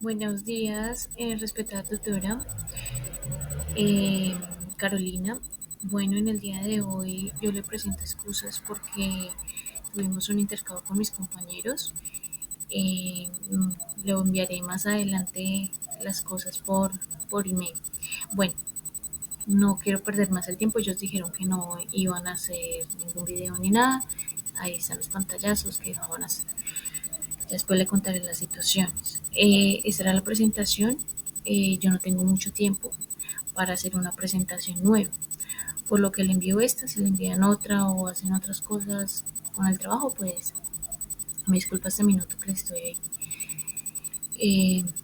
Buenos días, respetada tutora, eh, Carolina. Bueno, en el día de hoy yo le presento excusas porque tuvimos un intercambio con mis compañeros. Eh, Le enviaré más adelante las cosas por email. Bueno, no quiero perder más el tiempo. Ellos dijeron que no iban a hacer ningún video ni nada. Ahí están los pantallazos que van a hacer. Después le contaré las situaciones. Esta era la presentación. Yo no tengo mucho tiempo para hacer una presentación nueva, por lo que le envío esta. Si le envían otra o hacen otras cosas con el trabajo, pues me disculpa este minuto que le estoy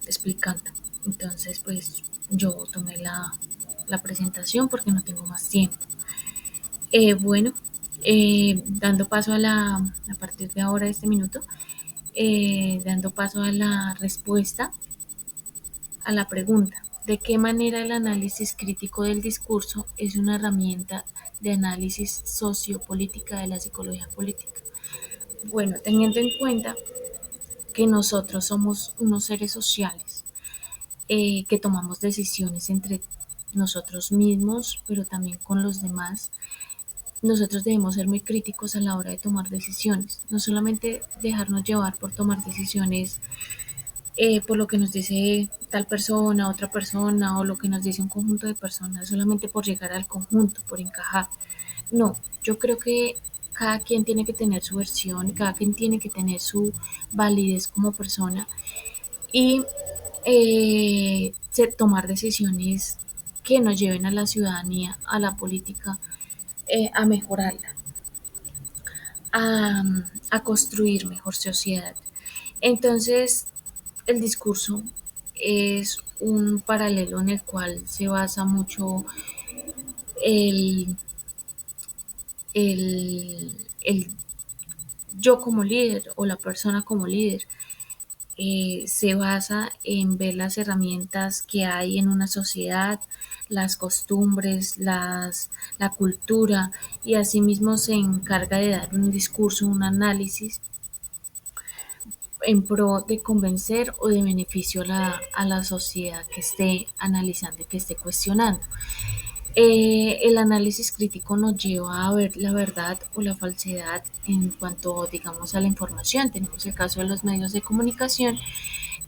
explicando. Entonces, pues yo tomé la presentación porque no tengo más tiempo. Bueno, dando paso a partir de ahora, de este minuto, dando paso a la respuesta a la pregunta: ¿de qué manera el análisis crítico del discurso es una herramienta de análisis sociopolítica de la psicología política? Bueno, teniendo en cuenta que nosotros somos unos seres sociales, que tomamos decisiones entre nosotros mismos, pero también con los demás, nosotros debemos ser muy críticos a la hora de tomar decisiones, no solamente dejarnos llevar por tomar decisiones por lo que nos dice tal persona, otra persona, o lo que nos dice un conjunto de personas, solamente por llegar al conjunto, por encajar. No, yo creo que cada quien tiene que tener su versión, cada quien tiene que tener su validez como persona y tomar decisiones que nos lleven a la ciudadanía, a la política, a mejorarla, a, a construir mejor sociedad. Entonces, el discurso es un paralelo en el cual se basa mucho el, el yo como líder o la persona como líder. Se basa en ver las herramientas que hay en una sociedad, las costumbres, la cultura, y asimismo se encarga de dar un discurso, un análisis en pro de convencer o de beneficio a la sociedad que esté analizando y que esté cuestionando. El análisis crítico nos lleva a ver la verdad o la falsedad en cuanto, digamos, a la información. Tenemos el caso de los medios de comunicación,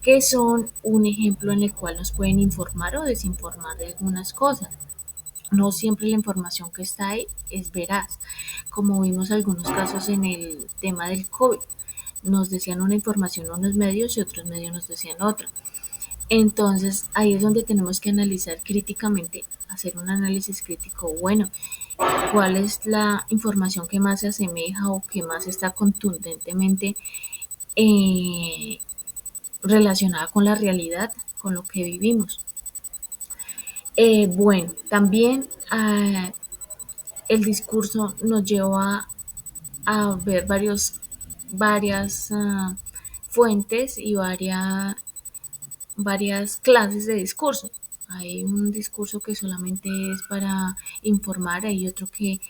que son un ejemplo en el cual nos pueden informar o desinformar de algunas cosas. No siempre la información que está ahí es veraz, como vimos algunos casos en el tema del COVID. Nos decían una información unos medios y otros medios nos decían otra. Entonces ahí es donde tenemos que analizar críticamente, hacer un análisis crítico. Bueno, ¿cuál es la información que más se asemeja o que más está contundentemente eh, relacionada con la realidad, con lo que vivimos? Bueno, también el discurso nos lleva a ver varias fuentes y varias clases de discurso. Hay un discurso que solamente es para informar, hay otro que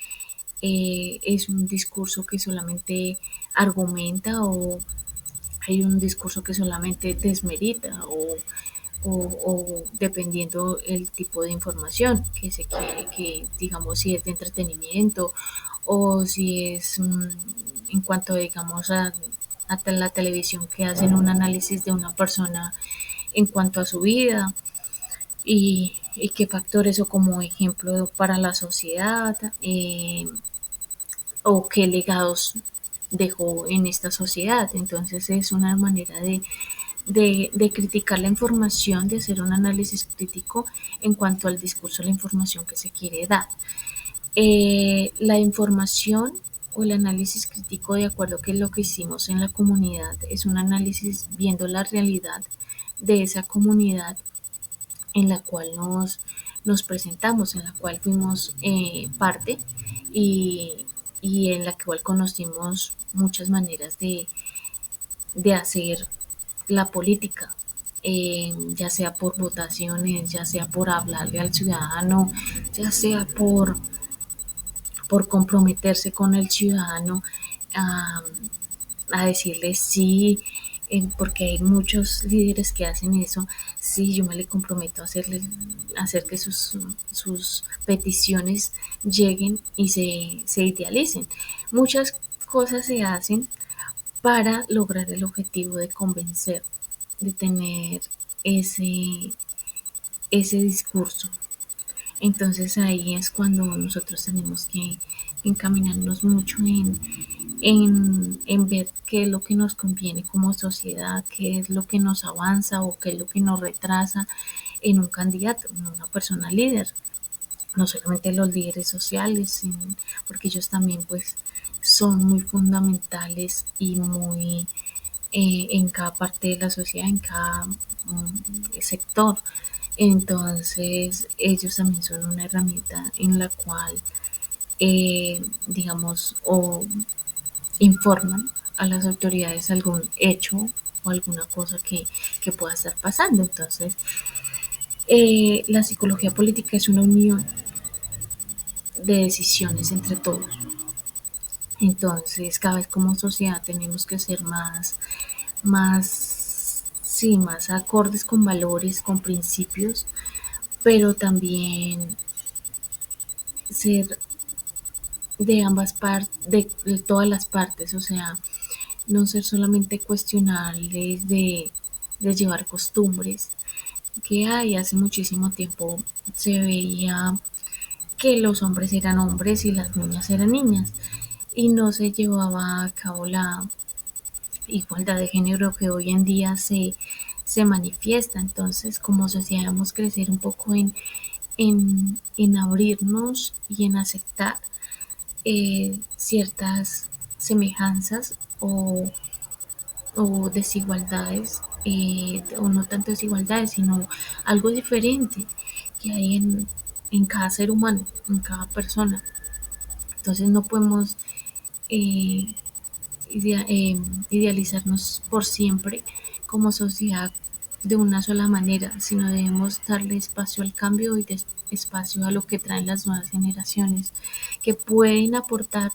es un discurso que solamente argumenta, o hay un discurso que solamente desmerita, o dependiendo el tipo de información que se quiere, que digamos si es de entretenimiento o si es en cuanto digamos a la televisión, que hacen un análisis de una persona en cuanto a su vida y qué factores o como ejemplo para la sociedad, o qué legados dejó en esta sociedad. Entonces es una manera de criticar la información, de hacer un análisis crítico en cuanto al discurso, la información que se quiere dar. La información o el análisis crítico, de acuerdo que lo que hicimos en la comunidad, es un análisis viendo la realidad de esa comunidad en la cual nos presentamos, en la cual fuimos parte, y, y en la cual conocimos muchas maneras de hacer la política, ya sea por votaciones, ya sea por hablarle al ciudadano, ya sea por comprometerse con el ciudadano a, a decirle sí, porque hay muchos líderes que hacen eso. Sí, yo me le comprometo a hacer que sus peticiones lleguen y se idealicen. Muchas cosas se hacen para lograr el objetivo de convencer, de tener ese, ese discurso. Entonces ahí es cuando nosotros tenemos que encaminarnos mucho en ver qué es lo que nos conviene como sociedad, qué es lo que nos avanza o qué es lo que nos retrasa en un candidato, en una persona líder. No solamente los líderes sociales, porque ellos también pues son muy fundamentales y muy en cada parte de la sociedad, en cada sector. Entonces ellos también son una herramienta en la cual, digamos, o informan a las autoridades algún hecho o alguna cosa que pueda estar pasando. Entonces, la psicología política es una unión de decisiones entre todos. Entonces, cada vez como sociedad tenemos que ser sí, más acordes con valores, con principios, pero también ser de ambas partes, de todas las partes, o sea, no ser solamente cuestionables de llevar costumbres, que hay hace muchísimo tiempo se veía que los hombres eran hombres y las niñas eran niñas y no se llevaba a cabo la igualdad de género que hoy en día se manifiesta. Entonces, como sociedad debemos crecer un poco en abrirnos y en aceptar ciertas semejanzas o desigualdades, o no tanto desigualdades, sino algo diferente que hay en cada ser humano, en cada persona. Entonces no podemos eh, idea- eh, idealizarnos por siempre como sociedad de una sola manera, sino debemos darle espacio al cambio y espacio a lo que traen las nuevas generaciones, que pueden aportar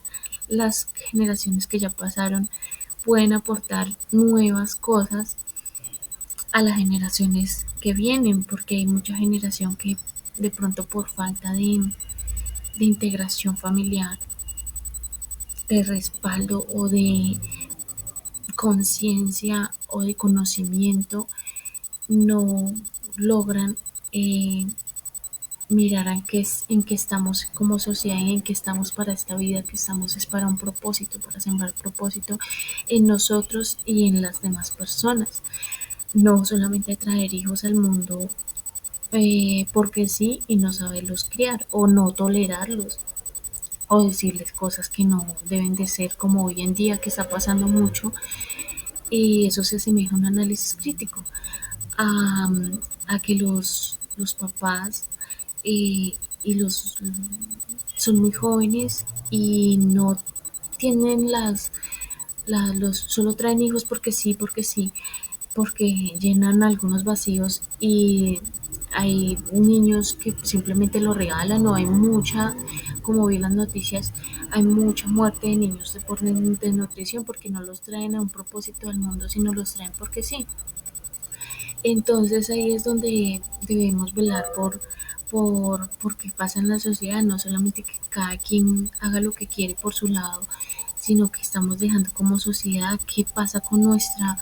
las generaciones que ya pasaron, pueden aportar nuevas cosas a las generaciones que vienen, porque hay mucha generación que de pronto por falta de integración familiar, de respaldo o de conciencia o de conocimiento no logran mirar en qué estamos como sociedad y en qué estamos para esta vida, que estamos es para un propósito, para sembrar propósito en nosotros y en las demás personas. No solamente traer hijos al mundo porque sí y no saberlos criar o no tolerarlos o decirles cosas que no deben de ser como hoy en día que está pasando mucho y eso se asemeja a un análisis crítico, a, a que los papás y los son muy jóvenes y no tienen solo traen hijos porque sí, porque llenan algunos vacíos y hay niños que simplemente lo regalan o hay mucha, como vi en las noticias, hay mucha muerte de niños por desnutrición porque no los traen a un propósito del mundo, sino los traen porque sí. Entonces ahí es donde debemos velar por qué pasa en la sociedad, no solamente que cada quien haga lo que quiere por su lado, sino que estamos dejando como sociedad qué pasa con nuestra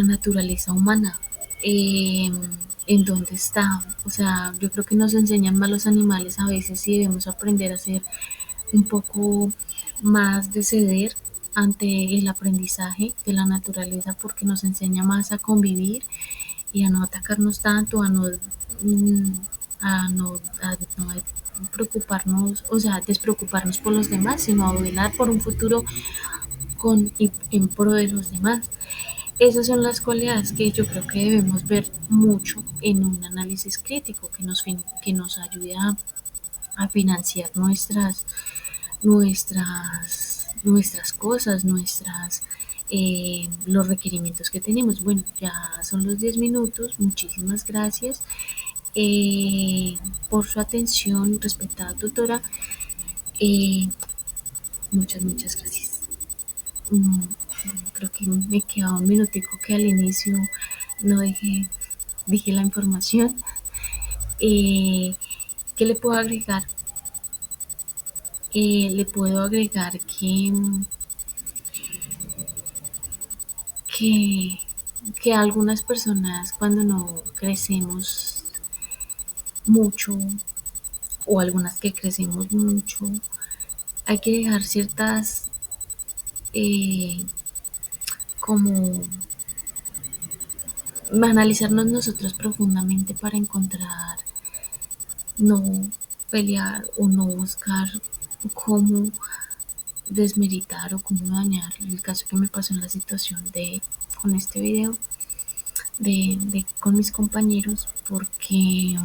naturaleza humana, eh, en dónde está. O sea, yo creo que nos enseñan mal los animales a veces y debemos aprender a ser un poco más de ceder ante el aprendizaje de la naturaleza porque nos enseña más a convivir y a no atacarnos tanto, mm, a no preocuparnos, o sea, despreocuparnos por los demás, sino a velar por un futuro y en pro de los demás. Esas son las cualidades que yo creo que debemos ver mucho en un análisis crítico que nos ayude a financiar nuestras cosas, los requerimientos que tenemos. Bueno, ya son los 10 minutos. Muchísimas gracias por su atención, respetada tutora. Eh, muchas gracias. Mm, Bueno, creo que me quedaba un minutico que al inicio no dije la información. Eh, ¿Qué le puedo agregar? Le puedo agregar que, que algunas personas cuando no crecemos mucho o algunas que crecemos mucho, hay que dejar ciertas eh, como analizarnos nosotros profundamente para encontrar, no pelear o no buscar cómo desmeritar o cómo dañar. El caso que me pasó en la situación de con este video con mis compañeros porque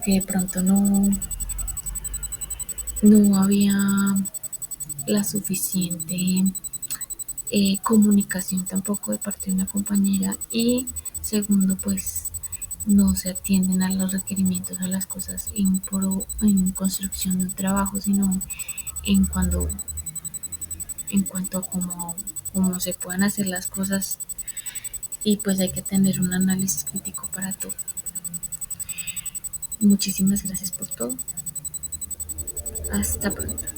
de pronto no había la suficiente comunicación tampoco de parte de una compañera y segundo pues no se atienden a los requerimientos, a las cosas en construcción de un trabajo, sino en cuando en cuanto a cómo se puedan hacer las cosas y pues hay que tener un análisis crítico para todo. Muchísimas gracias por todo. Hasta pronto.